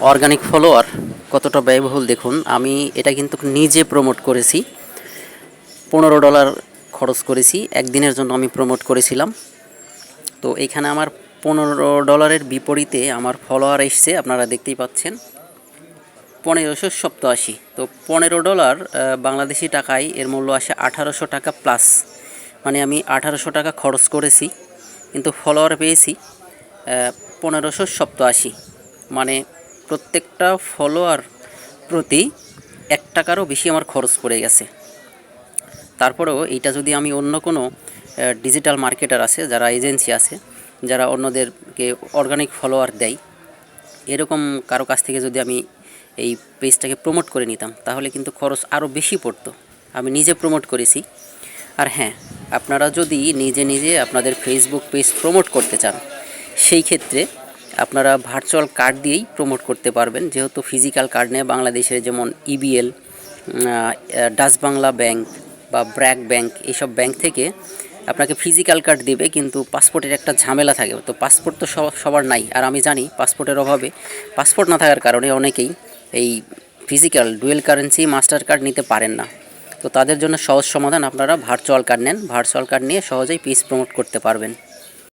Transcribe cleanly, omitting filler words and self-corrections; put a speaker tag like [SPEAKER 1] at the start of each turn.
[SPEAKER 1] Organic follower কতটা ব্যয়বহুল দেখুন। আমি এটা কিন্তু নিজে প্রমোট করেছি, $15 খরচ করেছি, একদিনের জন্য আমি প্রমোট করেছিলাম। তো এইখানে আমার $15 বিপরীতে আমার ফলোয়ার এসছে, আপনারা দেখতেই পাচ্ছেন 1587। তো $15 বাংলাদেশি টাকায় এর মূল্য আসে $1800 প্লাস, মানে আমি $1800 খরচ করেছি কিন্তু ফলোয়ার পেয়েছি 1587, মানে প্রত্যেকটা ফলোয়ার প্রতি $1 বেশি আমার খরচ পড়ে গেছে। তারপরেও এইটা যদি আমি অন্য কোনো ডিজিটাল মার্কেটার আছে, যারা এজেন্সি আছে, যারা অন্যদেরকে অর্গানিক ফলোয়ার দেয়, এরকম কারো কাছ থেকে যদি আমি এই পেজটাকে প্রমোট করে নিতাম তাহলে কিন্তু খরচ আরও বেশি পড়তো। আমি নিজে প্রমোট করেছি। আর হ্যাঁ, আপনারা যদি নিজে নিজে আপনাদের ফেসবুক পেজ প্রমোট করতে চান, সেই ক্ষেত্রে আপনারা ভার্চুয়াল কার্ড দিয়েই প্রমোট করতে পারবেন, যেহেতু ফিজিক্যাল কার্ড নেই বাংলাদেশের, যেমন ইবিএল, ডাচ বাংলা ব্যাংক বা ব্র্যাক ব্যাংক, এইসব ব্যাংক থেকে আপনাকে ফিজিক্যাল কার্ড দেবে, কিন্তু পাসপোর্টের একটা ঝামেলা থাকে। তো পাসপোর্ট তো সবার নাই, আর আমি জানি পাসপোর্টের অভাবে, পাসপোর্ট না থাকার কারণে অনেকেই এই physical dual currency master card নিতে পারেন না। তো তাদের জন্য সহজ সমাধান, আপনারা ভার্চুয়াল কার্ড নেন, ভার্চুয়াল কার্ড নিয়ে সহজেই পেজ প্রমোট করতে পারবেন।